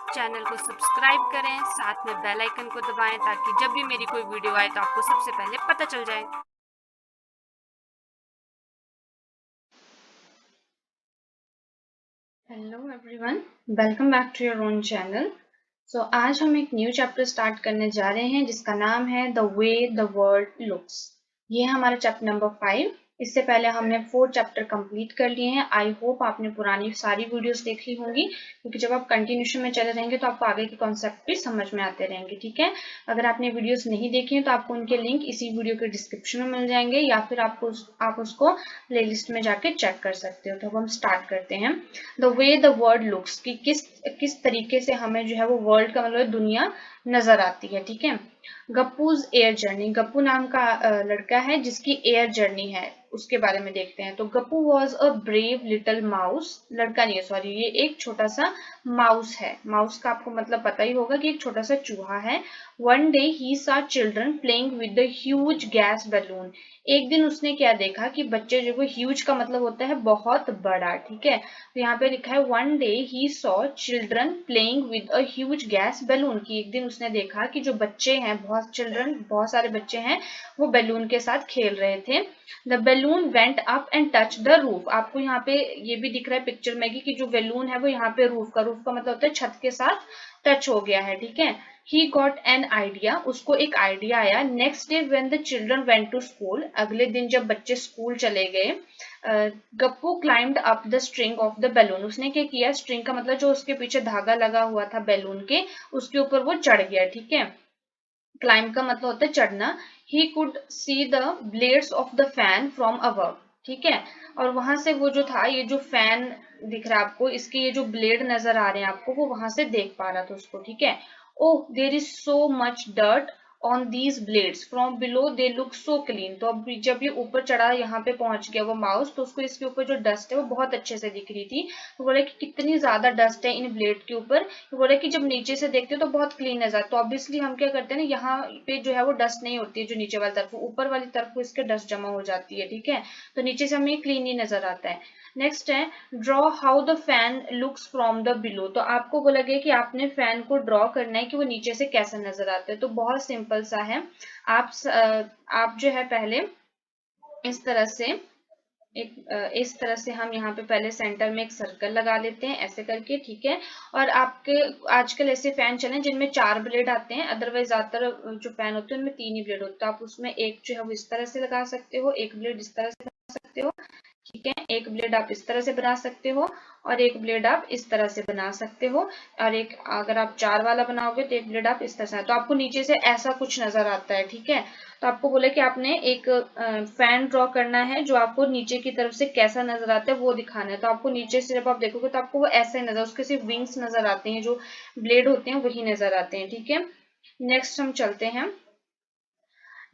Channel को subscribe करें, साथ में बेल आइकन को दबाएं ताकि जब भी मेरी कोई वीडियो आए तो आपको सबसे पहले पता चल जाए। Hello everyone, welcome back to your own channel. आज हम एक न्यू चैप्टर स्टार्ट करने जा रहे हैं जिसका नाम है the way the world looks. ये है हमारा चैप्टर नंबर 5। इससे पहले हमने 4 चैप्टर कंप्लीट कर लिए हैं। आई होप आपने पुरानी सारी वीडियोस देख ली होंगी, क्योंकि जब आप कंटिन्यूशन में चले रहेंगे तो आपको आगे के कॉन्सेप्ट भी समझ में आते रहेंगे। ठीक है, अगर आपने वीडियोस नहीं देखी हैं तो आपको उनके लिंक इसी वीडियो के डिस्क्रिप्शन में मिल जाएंगे, या फिर आप उसको प्लेलिस्ट में जाके चेक कर सकते हो। तो अब हम स्टार्ट करते हैं। The way the world looks, कि किस तरीके से हमें जो है वो वर्ल्ड का मतलब दुनिया नजर आती है। ठीक है, गप्पूज एयर जर्नी, गप्पू नाम का लड़का है जिसकी एयर जर्नी है, उसके बारे में देखते हैं। तो Gappu was a brave little mouse, लड़का नहीं है सॉरी, ये एक छोटा सा माउस है। माउस का आपको मतलब पता ही होगा कि एक छोटा सा चूहा है। One day he saw children playing with the huge gas balloon. एक दिन उसने क्या देखा कि बच्चे जो, ह्यूज का मतलब होता है बहुत बड़ा। ठीक है, तो यहाँ पे लिखा है one day he saw children playing with a huge gas balloon, की एक दिन उसने देखा कि जो बच्चे हैं, बहुत सारे बच्चे हैं, वो बैलून के साथ खेल रहे थे। The balloon went up and touch the roof. आपको यहाँ पे ये भी दिख रहा है पिक्चर में कि जो बैलून है वो यहाँ पे रूफ का मतलब होता है छत के साथ टच हो गया है। ठीक है, ही गॉट एन आइडिया, उसको एक आइडिया आया। Next day when the children went to school, अगले दिन जब बच्चे स्कूल चले गए, Gappu climbed up the string of the balloon. उसने क्या किया, स्ट्रिंग का मतलब जो उसके पीछे धागा लगा हुआ था बैलून के, उसके ऊपर वो चढ़ गया। ठीक है, क्लाइंब का मतलब होता है चढ़ना। ही could see the blades of the fan from above. ठीक है, और वहां से वो जो था, ये जो फैन दिख रहा है आपको, इसके ये जो ब्लेड नजर आ रहे हैं आपको, वो वहां से देख पा रहा था उसको। ठीक है, oh there is so much dirt on these blades from below they look so clean. तो अब जब ये ऊपर चढ़ा, यहाँ पे पहुंच गया वो माउस, तो उसको इसके ऊपर जो डस्ट है वो बहुत अच्छे से दिख रही थी। तो बोले कि कितनी ज्यादा डस्ट है इन ब्लेड के ऊपर। तो बोले कि जब नीचे से देखते हो तो बहुत क्लीन नजर। तो ऑब्वियसली हम क्या करते हैं ना, यहाँ पे जो है वो डस्ट नहीं होती है जो नीचे वाली तरफ, ऊपर वाली तरफ को इसके डस्ट जमा हो जाती है। ठीक है, तो नीचे से हमें क्लीन ही नजर आता है। नेक्स्ट है draw how the fan looks from the below. तो आपको बोला गया कि आपने फैन को ड्रॉ करना है कि वो नीचे से कैसा नजर आता है। तो बहुत सिंपल सा है। आप जो है पहले इस तरह से इस तरह से हम यहाँ पे पहले सेंटर में एक सर्कल लगा लेते हैं ऐसे करके। ठीक है, और आपके आजकल ऐसे फैन चले जिनमें 4 ब्लेड आते हैं, अदरवाइज ज्यादातर जो फैन होते हैं उनमें 3 ही ब्लेड होते हैं। आप उसमें एक जो है वो इस तरह से लगा सकते हो, एक ब्लेड इस तरह से लगा सकते हो। ठीक है, एक ब्लेड आप इस तरह से बना सकते हो और एक ब्लेड आप इस तरह से बना सकते हो। और एक अगर आप 4 वाला बनाओगे तो एक ब्लेड आप इस तरह से, तो आपको नीचे से ऐसा कुछ नजर आता है। ठीक है, तो आपको बोला कि आपने एक फैन ड्रॉ करना है जो आपको नीचे की तरफ से कैसा नजर आता है वो दिखाना है। तो आपको नीचे से जब आप देखोगे तो आपको वो ऐसे नजर, उसके सिर्फ विंग्स नजर आते हैं, जो ब्लेड होते हैं वही नजर आते हैं। ठीक है, नेक्स्ट हम चलते हैं।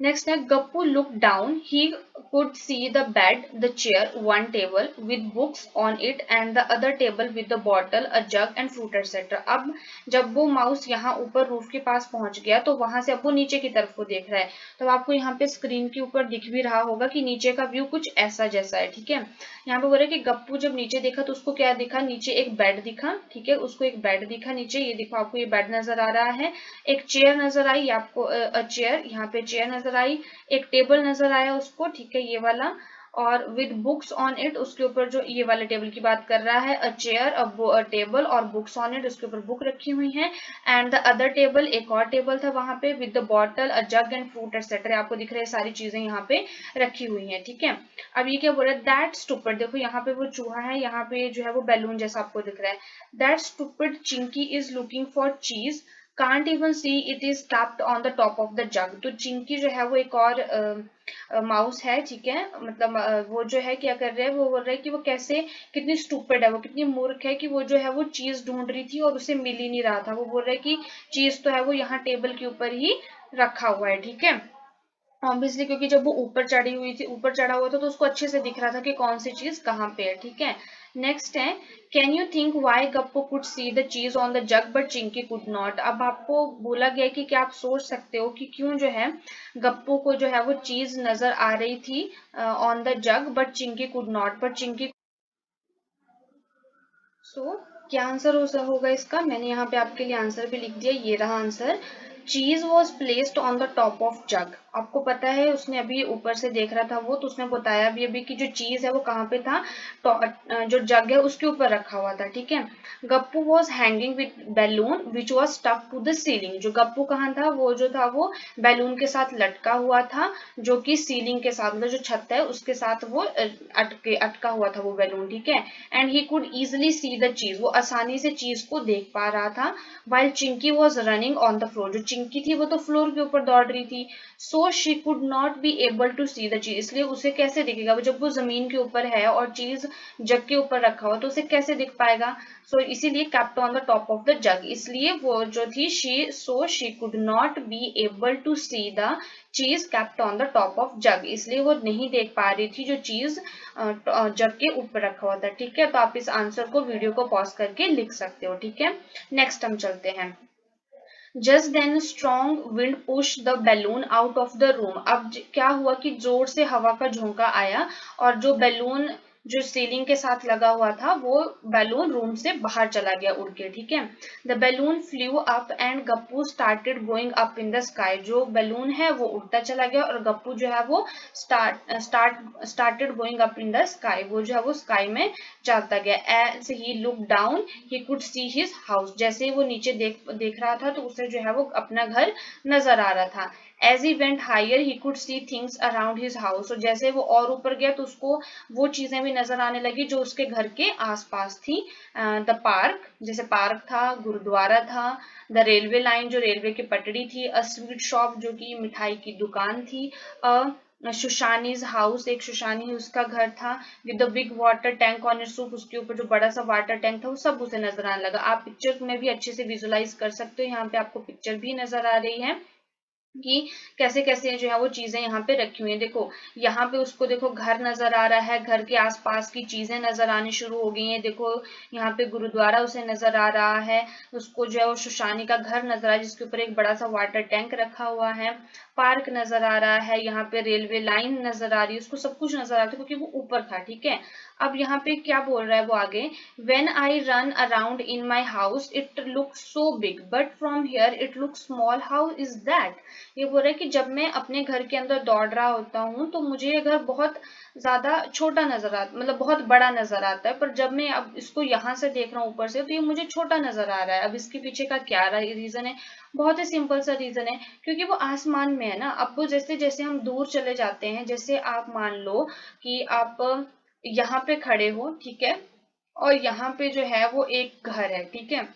नेक्स्ट है Gappu look down, he could see the bed, the chair, one table with books on it and the other table with the bottle, a jug and fruit etcetera. अब जब वो माउस यहाँ ऊपर रूफ के पास पहुंच गया तो वहां से अब वो नीचे की तरफ को देख रहा है। तो आपको यहाँ पे स्क्रीन के ऊपर दिख भी रहा होगा कि नीचे का व्यू कुछ ऐसा जैसा है। ठीक है, यहाँ पे बोल रहे कि गप्पू जब नीचे देखा तो उसको क्या दिखा, नीचे एक बेड दिखा। ठीक है, उसको एक बेड दिखा नीचे, ये देखो आपको ये बेड नजर आ रहा है। एक चेयर नजर आई आपको, चेयर, यहाँ पे चेयर नजर आई। एक टेबल नजर आया उसको, ठीक है, ये वाला, और विद बुक्स ऑन इट, उसके ऊपर जो ये वाले टेबल की बात कर रहा है, अ चेयर, अ टेबल और बुक्स ऑन इट, उसके ऊपर बुक रखी हुई है। एंड द अदर टेबल, एक और टेबल था वहां पे, with the bottle, a jug and fruit etcetera. आपको दिख रहा है सारी चीजें यहाँ पे रखी हुई हैं। ठीक है, अब ये क्या बोल रहा है, दैट स्टूपिड, देखो यहाँ पे वो चूहा है, यहाँ पे जो है वो बैलून जैसा आपको दिख रहा है। That stupid Chinki is looking for cheese, can't even see it is tapped on the top of the jug. तो चिंकी जो है वो एक और माउस है। ठीक है, मतलब वो जो है क्या कर रहा है, वो बोल रहा है कि वो कैसे, कितनी स्टूपिड है, वो कितनी मूर्ख है कि वो जो है वो चीज ढूंढ रही थी और उसे मिल ही नहीं रहा था। वो बोल रहा है कि चीज तो है वो यहाँ टेबल के ऊपर ही रखा हुआ है। ठीक है, ऑब्वियसली क्योंकि जब वो ऊपर चढ़ी हुई थी, ऊपर चढ़ा हुआ था, तो उसको अच्छे से दिख रहा था कि कौन सी चीज कहाँ पे है। ठीक है, नेक्स्ट है can you think why Gappu could see the cheese on the jug but Chinki could not. अब आपको बोला गया कि क्या आप सोच सकते हो कि क्यों जो है गप्पू को जो है वो चीज नजर आ रही थी on the jug but Chinki could not, but Chinki, so क्या आंसर होगा इसका? मैंने यहाँ पे आपके लिए आंसर भी लिख दिया, ये रहा answer. Cheese was placed on the top of jug. आपको पता है उसने अभी ऊपर से देख रहा था वो, तो उसने बताया भी अभी कि जो चीज है वो कहाँ पे था, जो जग है उसके ऊपर रखा हुआ था, ठीक है। Gappu was hanging with balloon which was stuck to the ceiling. जो गप्पू कहाँ था, वो जो था वो बैलून के साथ लटका हुआ था, जो कि सीलिंग के साथ, मतलब जो छत है उसके साथ वो अटका हुआ था वो बैलून, ठीक है। And he could easily C the चीज, वो आसानी से चीज को देख पा रहा था। While Chinki was running on the floor, जो चिंकी थी वो तो फ्लोर के ऊपर दौड़ रही थी। So she could not be able to see the चीज, इसलिए उसे कैसे दिखेगा, जब वो जमीन के ऊपर है और चीज जग के ऊपर रखा हुआ तो उसे कैसे दिख पाएगा। सो इसीलिए kept on the top of the jug, इसलिए वो जो थी she could not be able to see the cheese kept on the top of jug, इसलिए वो नहीं देख पा रही थी जो चीज जग के ऊपर रखा हुआ था, ठीक है। तो आप इस आंसर को वीडियो को पॉज करके लिख सकते हो, ठीक है। नेक्स्ट हम चलते हैं। Just then strong wind push the balloon out of the room. अब क्या हुआ कि जोर से हवा का झोंका आया और जो बैलून जो सीलिंग के साथ लगा हुआ था वो बैलून रूम से बाहर चला गया उड़ के, ठीक है। The balloon flu up and Gappu started going up in the sky. जो बैलून है वो उड़ता चला गया और गप्पू जो है वो started going up in the sky, वो जो है वो स्काई में जाता गया। As he look down he could see his house. जैसे ही वो नीचे देख रहा था तो उसे जो है वो अपना घर नजर आ रहा था। As he went higher he could see things around his house. और जैसे वो और ऊपर गया तो उसको वो चीजें भी नजर आने लगी जो उसके घर के आसपास थी। द पार्क, जैसे पार्क था, गुरुद्वारा था, द रेलवे लाइन, जो रेलवे की पटड़ी थी, अ स्वीट शॉप, जो कि मिठाई की दुकान थी, शुशानीज हाउस, एक शुशानी उसका घर था, with the big water tank on it's roof, उसके ऊपर जो बड़ा सा वाटर टैंक था वो सब उसे नजर आने लगा। आप पिक्चर में भी अच्छे से विजुलाइज कर सकते हो, यहाँ पे आपको पिक्चर भी नजर आ रही है कि कैसे कैसे जो है वो चीजें यहाँ पे रखी हुई हैं। देखो यहाँ पे उसको देखो घर नजर आ रहा है, घर के आसपास की चीजें नजर आनी शुरू हो गई हैं। देखो यहाँ पे गुरुद्वारा उसे नजर आ रहा है, उसको जो है वो शुशानी का घर नजर आ रहा है जिसके ऊपर एक बड़ा सा वाटर टैंक रखा हुआ है, पार्क नजर आ रहा है, यहाँ पे रेलवे लाइन नजर आ रही है, उसको सब कुछ नजर आ रहा था क्योंकि वो ऊपर था, ठीक है। अब यहाँ पे क्या बोल रहा है वो आगे, when I run around in my house it look so big but from here it look small, how is that. ये बोल रहा है कि जब मैं अपने घर के अंदर दौड़ रहा होता हूँ तो मुझे ये घर बहुत ज्यादा छोटा नजर आता, मतलब बहुत बड़ा नजर आता है, पर जब मैं अब इसको यहाँ से देख रहा हूँ ऊपर से तो ये मुझे छोटा नजर आ रहा है। अब इसके पीछे का क्या रीजन है? बहुत ही सिंपल सा रीजन है, क्योंकि वो आसमान में है ना। अब वो जैसे जैसे हम दूर चले जाते हैं, जैसे आप मान लो कि आप यहाँ पे खड़े हो, ठीक है, और यहाँ पे जो है वो एक घर है, ठीक है।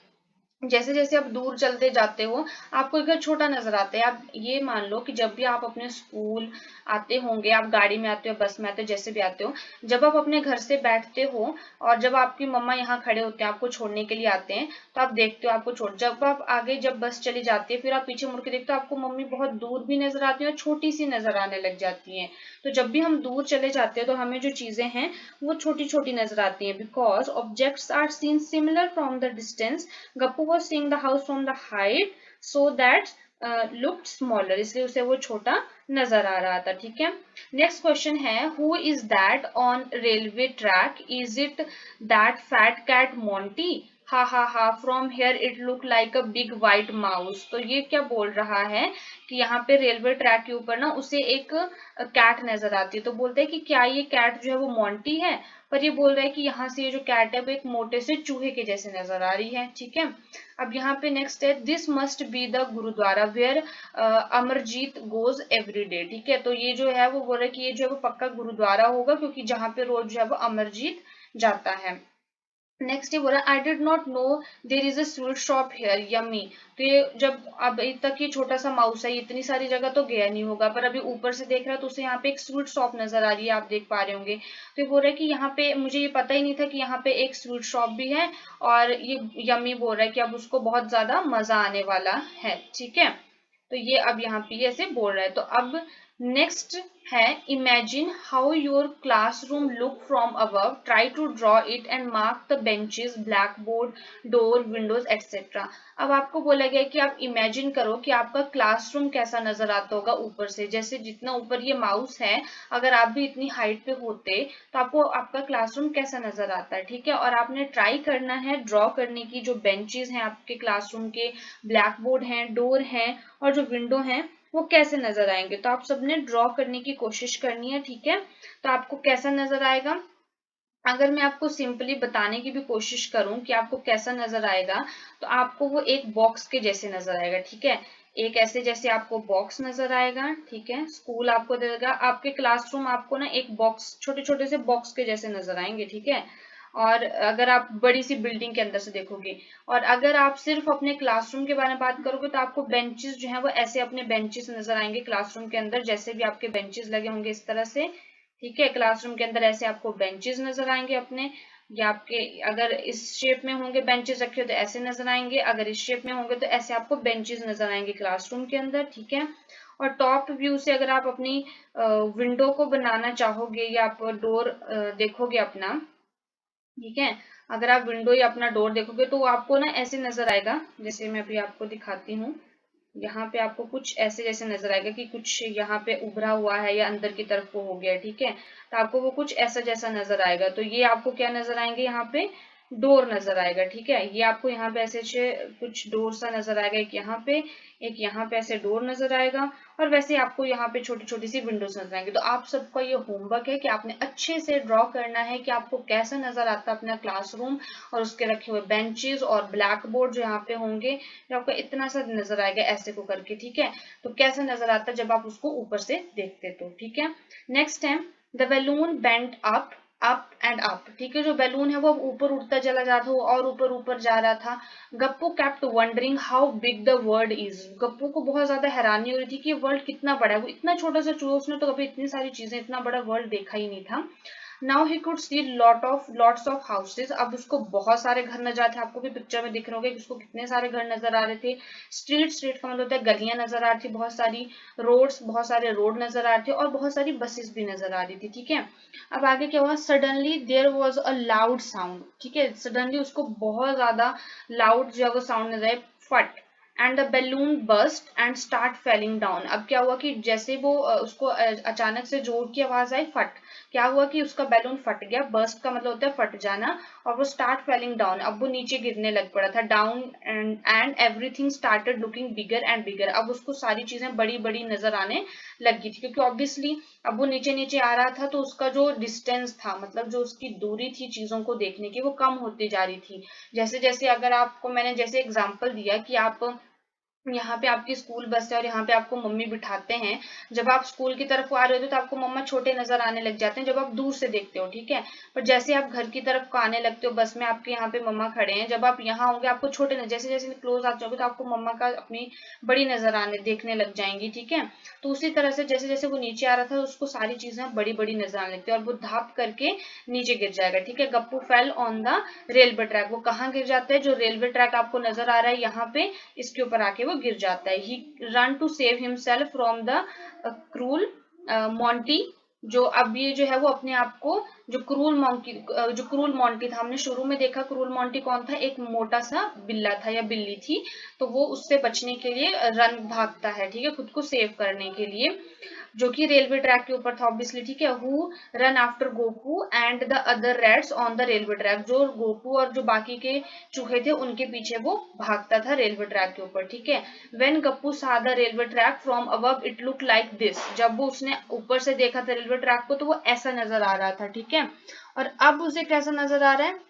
जैसे जैसे आप दूर चलते जाते हो आपको एक घर छोटा नजर आता है। आप ये मान लो कि जब भी आप अपने स्कूल आते होंगे, आप गाड़ी में आते हो, बस में आते हो, जैसे भी आते हो, जब आप अपने घर से बैठते हो और जब आपकी मम्मा यहाँ खड़े होते हैं आपको छोड़ने के लिए आते हैं, तो आप देखते हो आपको छोड़, जब आप आगे जब बस चली जाती है फिर आप पीछे मुड़ के देखते हो आपको मम्मी बहुत दूर भी नजर आती है और छोटी सी नजर आने लग जाती है। तो जब भी हम दूर चले जाते हैं तो हमें जो चीजें हैं वो छोटी छोटी नजर आती हैं, because objects are seen similar from the distance. Gappu was seeing the house from the height so that looked smaller, इसलिए उसे वो छोटा नजर आ रहा था, ठीक है। नेक्स्ट क्वेश्चन है, who is that on railway track, is it that fat cat Monty, हा हा हा, from here it look like a big white mouse. तो ये क्या बोल रहा है कि यहाँ पे रेलवे ट्रैक के ऊपर ना उसे एक कैट नजर आती है, तो बोलते हैं कि क्या ये कैट जो है वो मोंटी है, पर ये बोल रहा है कि यहाँ से ये जो कैट है वो एक मोटे से चूहे के जैसे नजर आ रही है, ठीक है। अब यहाँ पे नेक्स्ट है, this must be the gurdwara where Amarjeet goes every day, ठीक है। तो ये जो है वो बोल रहा है कि ये जो है वो पक्का गुरुद्वारा होगा क्योंकि जहाँ पे रोज जो है वो अमरजीत जाता है। नेक्स्ट ये बोला, I did not know there is a sweet shop here yummy. तो ये जब अब तक ये छोटा सा माउस है, इतनी सारी जगह तो गया नहीं होगा, पर अभी ऊपर से देख रहा है तो उसे यहाँ पे एक स्वीट शॉप नजर आ रही है, आप देख पा रहे होंगे। तो ये बोल रहा है कि यहाँ पे मुझे ये पता ही नहीं था कि यहाँ पे एक स्वीट शॉप भी है, और ये यम्मी बोल रहा है कि अब उसको बहुत ज्यादा मजा आने वाला है, ठीक है। तो ये अब यहाँ पे ऐसे बोल रहा है। तो अब नेक्स्ट है imagine how your classroom look from above, try to draw it and mark the benches, black board, door, windows etcetera. अब आपको बोला गया कि आप इमेजिन करो कि आपका क्लासरूम कैसा नजर आता होगा ऊपर से, जैसे जितना ऊपर ये माउस है, अगर आप भी इतनी हाइट पे होते तो आपको आपका क्लासरूम कैसा नजर आता है, ठीक है। और आपने ट्राई करना है ड्रॉ करने की, जो बेंचेस हैं आपके क्लासरूम के, ब्लैक बोर्ड हैं, डोर हैं और जो विंडो हैं वो कैसे नजर आएंगे। तो आप सबने ड्रॉ करने की कोशिश करनी है, ठीक है। तो आपको कैसा नजर आएगा, अगर मैं आपको सिंपली बताने की भी कोशिश करूं कि आपको कैसा नजर आएगा, तो आपको वो एक बॉक्स के जैसे नजर आएगा, ठीक है। एक ऐसे जैसे आपको बॉक्स नजर आएगा, ठीक है। स्कूल आपको देगा, आपके क्लासरूम आपको ना एक बॉक्स, छोटे छोटे से बॉक्स के जैसे नजर आएंगे, ठीक है। और अगर आप बड़ी सी बिल्डिंग के अंदर से देखोगे, और अगर आप सिर्फ अपने क्लासरूम के बारे में बात करोगे तो आपको बेंचेस जो है वो ऐसे अपने बेंचेस नजर आएंगे क्लासरूम के अंदर, जैसे भी आपके बेंचेस लगे होंगे इस तरह से, ठीक है। क्लासरूम के अंदर ऐसे आपको बेंचेस नजर आएंगे अपने, या आपके अगर इस शेप में होंगे बेंचेस रखे हो तो ऐसे नजर आएंगे, अगर इस शेप में होंगे तो ऐसे आपको बेंचेस नजर आएंगे क्लासरूम के अंदर, ठीक है। और टॉप व्यू से अगर आप अपनी विंडो को बनाना चाहोगे या आप डोर देखोगे अपना, ठीक है। अगर आप विंडो या अपना डोर देखोगे तो आपको ना ऐसे नजर आएगा, जैसे मैं अभी आपको दिखाती हूँ। यहाँ पे आपको कुछ ऐसे जैसे नजर आएगा कि कुछ यहाँ पे उभरा हुआ है या अंदर की तरफ को हो गया, ठीक है। तो आपको वो कुछ ऐसा जैसा नजर आएगा। तो ये आपको क्या नजर आएंगे, यहाँ पे डोर नजर आएगा, ठीक है। ये आपको यहाँ पे ऐसे कुछ डोर सा नजर आएगा, एक यहाँ पे ऐसे डोर नजर आएगा, और वैसे आपको यहाँ पे छोटी छोटी सी विंडोज नजर आएंगे। तो आप सबका ये होमवर्क है कि आपने अच्छे से ड्रॉ करना है कि आपको कैसा नजर आता है अपना क्लासरूम, और उसके रखे हुए बेंचेस और ब्लैक बोर्ड जो यहाँ पे होंगे, जो आपका इतना सा नजर आएगा ऐसे को करके, ठीक है। तो कैसा नजर आता है जब आप उसको ऊपर से देखते तो, ठीक है। नेक्स्ट है the balloon bent up and up, ठीक है। जो बैलून है वो ऊपर उठता चला जा रहा था और ऊपर ऊपर जा रहा था। Gappu kept wondering how big the world is, Gappu को बहुत ज्यादा हैरानी हो रही थी कि ये वर्ल्ड कितना बड़ा है। वो इतना छोटा सा चूहा, उसने तो कभी इतनी सारी चीजें, इतना बड़ा वर्ल्ड देखा ही नहीं था। Now he could C lots of houses, अब उसको बहुत सारे घर नजर आते थे। आपको भी पिक्चर में दिख रहे होंगे कि उसको कितने सारे घर नजर आ रहे थे। स्ट्रीट का मतलब होता है गलियां नजर आ रही थी बहुत सारी, रोड्स, बहुत सारे रोड नजर आ रहे थे, और बहुत सारी बसेस भी नजर आ रही थी, ठीक है। अब आगे क्या हुआ, suddenly there was a loud sound, ठीक है। सडनली उसको बहुत ज्यादा लाउड जो है वो साउंड नजर आया, फट, and the balloon burst and start falling down. अब क्या हुआ कि जैसे वो उसको अचानक से जोर की आवाज आई, फट, क्या हुआ कि उसका बैलून फट गया। बर्स्ट का मतलब होता है फट जाना, और वो स्टार्ट फेलिंग डाउन, अब वो नीचे गिरने लग पड़ा था। Down and everything started looking bigger and bigger, अब उसको सारी चीजें बड़ी बड़ी नजर आने लगी थी, क्योंकि ऑब्वियसली अब वो नीचे नीचे आ रहा था, तो उसका जो डिस्टेंस था, मतलब जो उसकी दूरी थी चीजों को देखने की, वो कम होती जा रही थी। जैसे जैसे अगर आपको मैंने जैसे एग्जांपल दिया कि आप यहाँ पे आपकी स्कूल बस है और यहाँ पे आपको मम्मी बिठाते हैं, जब आप स्कूल की तरफ आ रहे हो तो आपको मम्मा छोटे नजर आने लग जाते हैं जब आप दूर से देखते हो, ठीक है। पर जैसे आप घर की तरफ को आने लगते हो, बस में आपके यहाँ पे मम्मा खड़े हैं, जब आप यहाँ होंगे आपको छोटे नजर, जैसे जैसे क्लोज आ जाओगे तो आपको मम्मा का अपनी बड़ी नजर आने देखने लग जाएंगी, ठीक है। तो उसी तरह से जैसे जैसे वो नीचे आ रहा था उसको सारी चीजें बड़ी बड़ी नजर आने लगती है, और वो धाप करके नीचे गिर जाएगा, ठीक है। Gappu fell on the railway track, वो कहाँ गिर जाता है, जो रेलवे ट्रैक आपको नजर आ रहा है यहाँ पे, इसके ऊपर आके वो गिर जाता है। He run to save himself from the cruel Monty, जो अब ये जो है वो अपने आप को, जो क्रूल मॉन्टी था, हमने शुरू में देखा क्रूल मॉन्टी कौन था, एक मोटा सा बिल्ला था या बिल्ली थी, तो वो उससे बचने के लिए रन भागता है, ठीक है, खुद को सेव करने के लिए, जो कि रेलवे ट्रैक के ऊपर था ऑब्वियसली, ठीक है। Who run after Goku and the other rats on the railway track, जो गोकू और जो बाकी के चूहे थे उनके पीछे वो भागता था रेलवे ट्रैक के ऊपर, ठीक है। व्हेन गप्पू सा the railway track from above it look like this, जब वो उसने ऊपर से देखा था रेलवे ट्रैक को तो वो ऐसा नजर आ रहा था, ठीक है। और अब उसे कैसा नजर आ रहा है,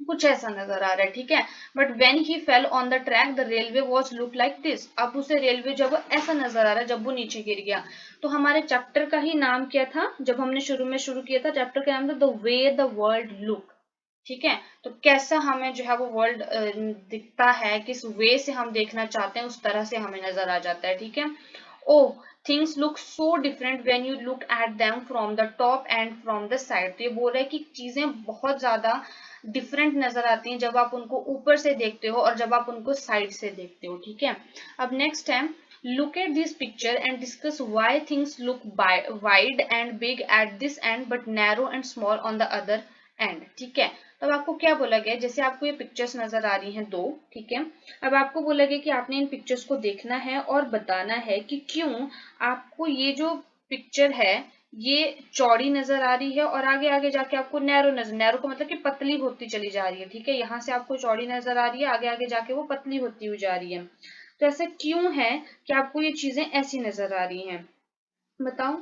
कुछ ऐसा नजर आ रहा है, ठीक है। But when he fell on the track the railway was look like this, अब उसे रेलवे जब ऐसा नजर आ रहा है जब वो नीचे गिर गया। तो हमारे चैप्टर का ही नाम क्या था, जब हमने शुरू में शुरू किया था चैप्टर का नाम था the way the world look, ठीक है। तो कैसा हमें जो है वो वर्ल्ड दिखता है, किस वे से हम देखना चाहते हैं उस तरह से हमें नजर आ जाता है, ठीक है। Oh, things look so different when you look at them from the top and from the side, तो ये बोल रहा है कि चीजें बहुत ज्यादा डिफरेंट नजर आती हैं जब आप उनको ऊपर से देखते हो और जब आप उनको साइड से देखते हो, ठीक है। अब नेक्स्ट है look at this picture and discuss why things look wide and big at this and but narrow and small on the other and. ठीक है, तो अब आपको क्या बोला गया, जैसे आपको ये पिक्चर्स नजर आ रही हैं दो, ठीक है, अब आपको बोला गया कि आपने इन पिक्चर्स को देखना है और बताना है कि क्यों आपको ये जो पिक्चर है ये चौड़ी नजर आ रही है और आगे आगे जाके आपको नैरो का मतलब कि पतली होती चली जा रही है। ठीक है, यहाँ से आपको चौड़ी नजर आ रही है, आगे आगे जाके वो पतली होती हुई जा रही है। तो ऐसा क्यों है कि आपको ये चीजें ऐसी नजर आ रही हैं, बताओ।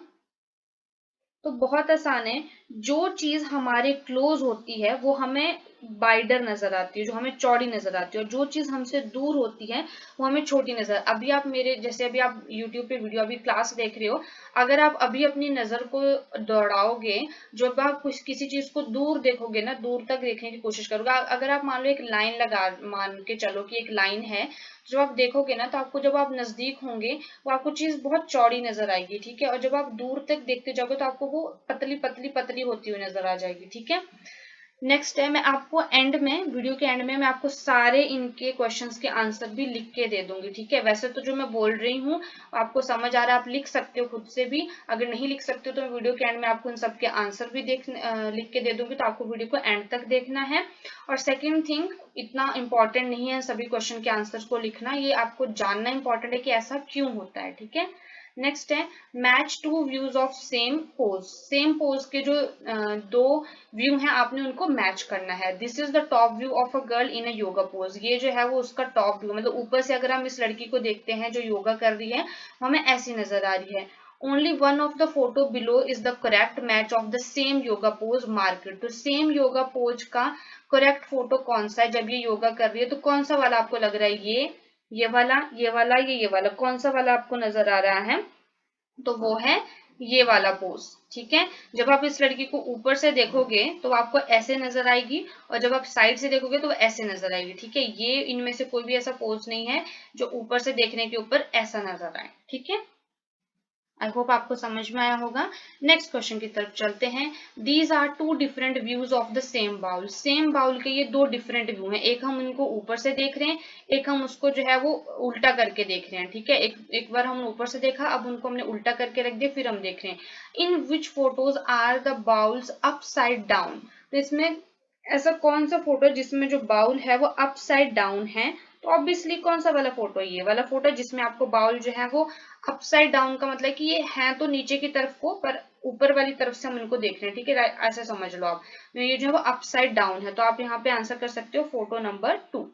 तो बहुत आसान है, जो चीज हमारे क्लोज होती है वो हमें वाइडर नजर आती है, जो हमें चौड़ी नजर आती है, और जो चीज हमसे दूर होती है वो हमें छोटी नजर। अभी आप मेरे जैसे अभी आप YouTube पे वीडियो अभी क्लास देख रहे हो, अगर आप अभी अपनी नजर को दौड़ाओगे, जब आप कुछ किसी चीज को दूर देखोगे ना, दूर तक देखने की कोशिश करोगे, अगर आप मान लो एक लाइन लगा, मान के चलो कि एक लाइन है, जब आप देखोगे ना तो आपको जब आप नजदीक होंगे वो आपको चीज बहुत चौड़ी नजर आएगी। ठीक है, और जब आप दूर तक देखते जाओगे तो आपको वो पतली पतली पतली होती हुई नजर आ जाएगी। ठीक है, नेक्स्ट है, मैं आपको एंड में, वीडियो के एंड में मैं आपको सारे इनके क्वेश्चंस के आंसर भी लिख के दे दूंगी। ठीक है, वैसे तो जो मैं बोल रही हूँ आपको समझ आ रहा है, आप लिख सकते हो खुद से भी, अगर नहीं लिख सकते हो तो मैं वीडियो के एंड में आपको इन सबके आंसर भी लिख के दे दूंगी, तो आपको वीडियो को एंड तक देखना है। और सेकेंड थिंग, इतना इंपॉर्टेंट नहीं है सभी क्वेश्चन के आंसर को लिखना, ये आपको जानना इंपॉर्टेंट है कि ऐसा क्यों होता है। ठीक है, नेक्स्ट है, match to views of same pose. Same pose के जो दो व्यू हैं आपने उनको मैच करना है। This is the top view of a girl in a yoga pose. ये जो है वो उसका टॉप व्यू, मतलब ऊपर से अगर हम इस लड़की को देखते हैं जो योगा कर रही है, हमें ऐसी नजर आ रही है। Only one of the photo below is the correct match of the same yoga pose market. तो सेम योगा पोज का करेक्ट फोटो कौन सा है, जब ये योगा कर रही है तो कौन सा वाला आपको लग रहा है, ये वाला, ये वाला, ये वाला, कौन सा वाला आपको नजर आ रहा है, तो वो है ये वाला पोज। ठीक है, जब आप इस लड़की को ऊपर से देखोगे तो आपको ऐसे नजर आएगी, और जब आप साइड से देखोगे तो ऐसे नजर आएगी। ठीक है, ये इनमें से कोई भी ऐसा पोज नहीं है जो ऊपर से देखने के ऊपर ऐसा नजर आए। ठीक है, आई होप आपको समझ में आया होगा। नेक्स्ट क्वेश्चन की तरफ चलते हैं। These are two different views of the same bowl. Same bowl के ये दो डिफरेंट व्यू हैं, एक हम उनको ऊपर से देख रहे हैं, एक हम उसको जो है वो उल्टा करके देख रहे हैं। ठीक है, एक बार हमने ऊपर से देखा, अब उनको हमने उल्टा करके रख दिया, फिर हम देख रहे हैं। In which photos are the bowls upside down. तो इसमें ऐसा कौन सा फोटो है जिसमें जो बाउल है वो अपसाइड डाउन है, तो ऑब्वियसली कौन सा वाला फोटो है, ये वाला फोटो जिसमें आपको बाउल जो है वो अपसाइड डाउन का मतलब कि ये है तो नीचे की तरफ को, पर ऊपर वाली तरफ से हम इनको देख रहे हैं। ठीक है, ऐसा समझ लो आप, तो ये जो है वो अपसाइड डाउन है, तो आप यहाँ पे आंसर कर सकते हो फोटो नंबर 2।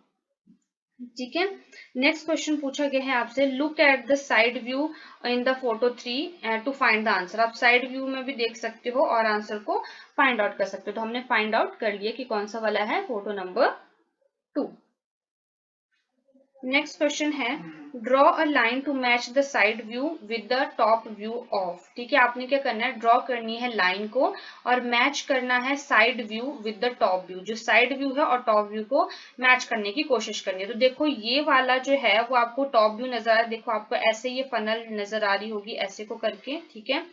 ठीक है, नेक्स्ट क्वेश्चन पूछा गया है आपसे, look at the side view in the photo 3 to find the answer. आप साइड व्यू में भी देख सकते हो और आंसर को फाइंड आउट कर सकते हो। तो हमने फाइंड आउट कर लिया कि कौन सा वाला है, फोटो नंबर 2। नेक्स्ट क्वेश्चन है, draw a line to match the side view with the top view of. ठीक है, आपने क्या करना है, ड्रॉ करनी है लाइन को और मैच करना है side view with the top view. जो साइड व्यू है और टॉप व्यू को मैच करने की कोशिश करनी है। तो देखो ये वाला जो है वो आपको टॉप व्यू नजर आ रहा है, देखो आपको ऐसे ये फनल नजर आ रही होगी ऐसे को करके। ठीक है,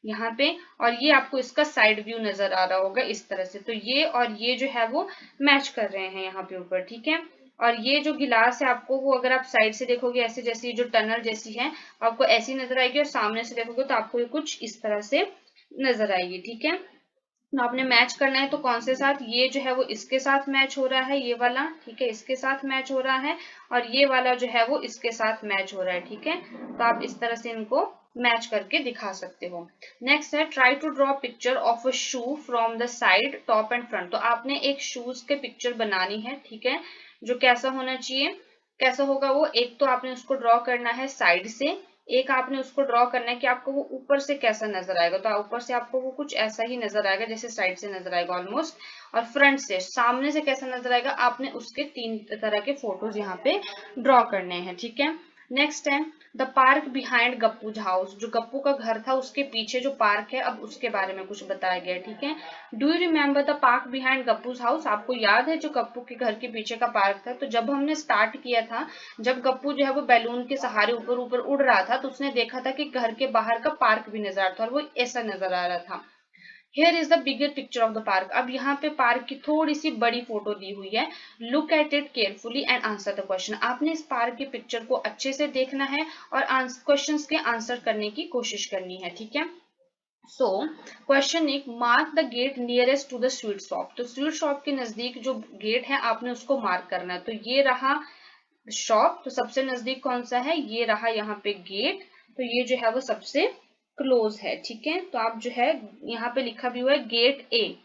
यहाँ पे, और ये आपको इसका साइड व्यू नजर आ रहा होगा इस तरह से। तो ये और ये जो है वो मैच कर रहे हैं यहाँ पे ऊपर। ठीक है, और ये जो गिलास है आपको वो अगर आप साइड से देखोगे ऐसे, जैसी जो टनल जैसी है आपको ऐसी नजर आएगी, और सामने से देखोगे तो आपको ये कुछ इस तरह से नजर आएगी। ठीक है, तो आपने मैच करना है तो कौन से साथ, ये जो है वो इसके साथ मैच हो रहा है, ये वाला। ठीक है, इसके साथ मैच हो रहा है, और ये वाला जो है वो इसके साथ मैच हो रहा है। ठीक है, तो आप इस तरह से इनको मैच करके दिखा सकते हो। नेक्स्ट है, try to draw picture of a shoe from the side top and front. तो आपने एक शूज के पिक्चर बनानी है। ठीक है, जो कैसा होना चाहिए, कैसा होगा वो, एक तो आपने उसको ड्रॉ करना है साइड से, एक आपने उसको ड्रॉ करना है कि आपको वो ऊपर से कैसा नजर आएगा। तो ऊपर से आपको वो कुछ ऐसा ही नजर आएगा जैसे साइड से नजर आएगा ऑलमोस्ट, और फ्रंट से सामने से कैसा नजर आएगा, आपने उसके 3 तरह के फोटोज यहाँ पे ड्रॉ करने हैं। ठीक है, नेक्स्ट है, the park behind Gappu's house. जो गप्पू का घर था उसके पीछे जो पार्क है, अब उसके बारे में कुछ बताया गया है। ठीक है, do you remember the park behind Gappu's house. आपको याद है जो गप्पू के घर के पीछे का पार्क था। तो जब हमने स्टार्ट किया था, जब गप्पू जो है वो बैलून के सहारे ऊपर ऊपर उड़ रहा था, तो उसने देखा था कि घर के बाहर का पार्क भी नजर आ रहा था और वो ऐसा नजर आ रहा था। Here is the bigger picture of the park. अब यहाँ पे पार्क की थोड़ी सी बड़ी फोटो दी हुई है. Look at it carefully and answer the question. आपने इस पार्क के पिक्चर को अच्छे से देखना है और क्वेश्चंस के आंसर करने की कोशिश करनी है. ठीक है. सो क्वेश्चन एक, mark the gate nearest to the sweet shop. तो स्वीट शॉप के नजदीक जो गेट है आपने उसको मार्क करना है. तो ये रहा शॉप, तो सबसे नजदीक कौन सा है, ये रहा यहाँ पे गेट, तो ये जो है वो सबसे क्लोज है. ठीक है. तो आप जो है यहाँ पे लिखा भी हुआ है गेट ए,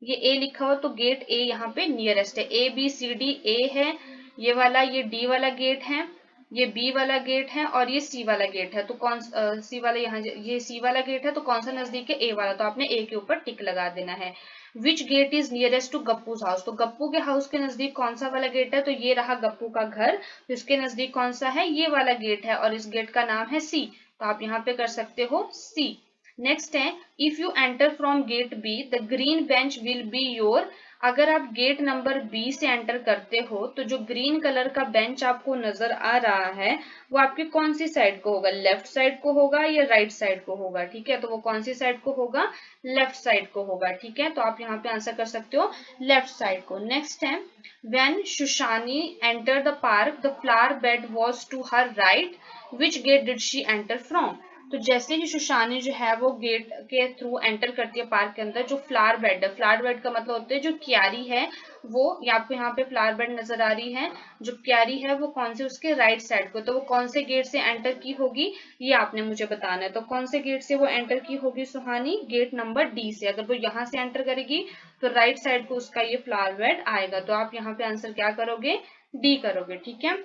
ये ए लिखा हुआ, तो गेट ए यहाँ पे नियरेस्ट है. ए बी सी डी, ए है ये वाला, ये डी वाला गेट है, ये बी वाला गेट है और ये सी वाला गेट है. तो कौन सी वाला, यहाँ ये सी वाला गेट है, तो कौन सा नजदीक है, ए वाला, तो आपने ए के ऊपर टिक लगा देना है. Which gate is nearest to Gappu's house. तो गप्पू के हाउस के नजदीक कौन सा वाला गेट है, तो ये रहा गप्पू का घर, तो इसके नजदीक कौन सा है, ये वाला गेट है और इस गेट का नाम है सी, तो आप यहाँ पे कर सकते हो सी. नेक्स्ट है, if you enter from gate B the green bench will be your. अगर आप गेट नंबर बी से एंटर करते हो तो जो ग्रीन कलर का बेंच आपको नजर आ रहा है वो आपकी कौन सी साइड को होगा, लेफ्ट साइड को होगा या राइट साइड को होगा. ठीक है. तो वो कौन सी साइड को होगा, लेफ्ट साइड को होगा. ठीक है. तो आप यहाँ पे आंसर कर सकते हो लेफ्ट साइड को. नेक्स्ट है, when Sushani enter the park the flower bed was to her right, which gate did she enter from. तो जैसे ही सुशानी जो है वो गेट के थ्रू एंटर करती है पार्क के अंदर, जो फ्लावर बेड है, फ्लावर बेड का मतलब होता है जो क्यारी है, वो आपको यहाँ पे फ्लावर बेड नजर आ रही है, जो क्यारी है वो कौन से, उसके राइट साइड को, तो वो कौन से गेट से एंटर की होगी ये आपने मुझे बताना है. तो कौन से गेट से वो एंटर की होगी सुहानी, गेट नंबर डी से. अगर वो यहाँ से एंटर करेगी तो राइट साइड को उसका ये फ्लावर बेड आएगा. तो आप यहाँ पे आंसर क्या करोगे, डी करोगे. ठीक है.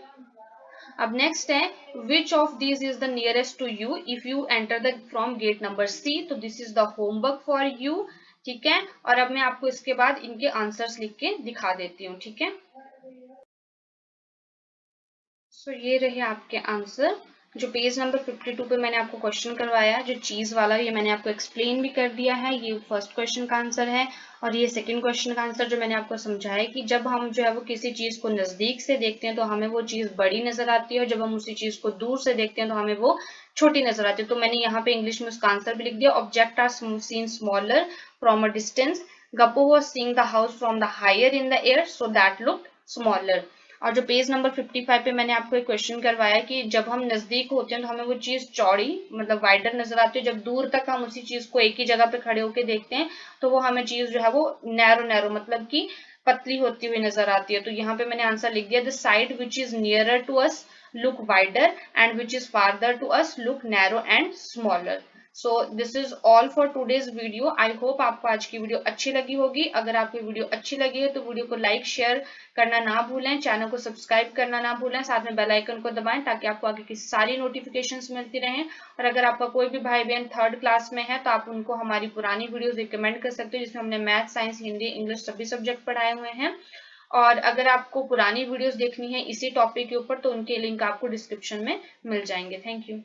अब नेक्स्ट है, which of these is the nearest to you if you enter the from gate number C. तो this is the homework for you. ठीक है. और अब मैं आपको इसके बाद इनके आंसर्स लिख के दिखा देती हूँ. ठीक है. सो ये रहे आपके आंसर. जो पेज नंबर 52 पे मैंने आपको क्वेश्चन करवाया, जो चीज वाला, ये मैंने आपको एक्सप्लेन भी कर दिया है. ये फर्स्ट क्वेश्चन का आंसर है और ये सेकंड क्वेश्चन का आंसर जो मैंने आपको समझाया कि जब हम जो है वो किसी चीज को नजदीक से देखते हैं तो हमें वो चीज बड़ी नजर आती है और जब हम उसी चीज को दूर से देखते हैं तो हमें वो छोटी नजर आती है. तो मैंने यहाँ पे इंग्लिश में उसका आंसर भी लिख दिया. Object are seen smaller from a distance. Gappu was seeing the house from the higher in the air so that looked smaller. और जो पेज नंबर 55 पे मैंने आपको एक क्वेश्चन करवाया कि जब हम नजदीक होते हैं तो हमें वो चीज चौड़ी मतलब वाइडर नजर आती है, जब दूर तक हम उसी चीज को एक ही जगह पे खड़े होके देखते हैं तो वो हमें चीज जो है वो नैरो मतलब कि पतली होती हुई नजर आती है. तो यहाँ पे मैंने आंसर लिख दिया, the side which is nearer to us look wider and which is farther to us look narrow and smaller. So this is all for today's video. I hope आपको आज की वीडियो अच्छी लगी होगी. अगर आपको वीडियो अच्छी लगी है तो वीडियो को लाइक शेयर करना ना भूलें, चैनल को सब्सक्राइब करना ना भूलें, साथ में बेल आइकन को दबाएं ताकि आपको आगे की सारी नोटिफिकेशंस मिलती रहें. और अगर आपका कोई भी भाई बहन थर्ड क्लास में है तो आप उनको हमारी पुरानी वीडियोस रिकमेंड कर सकते हो जिसमें हमने मैथ, साइंस, हिंदी, इंग्लिश सभी सब्जेक्ट पढ़ाए हुए हैं. और अगर आपको पुरानी वीडियोस देखनी है इसी टॉपिक के ऊपर तो उनके लिंक आपको डिस्क्रिप्शन में मिल जाएंगे. Thank you.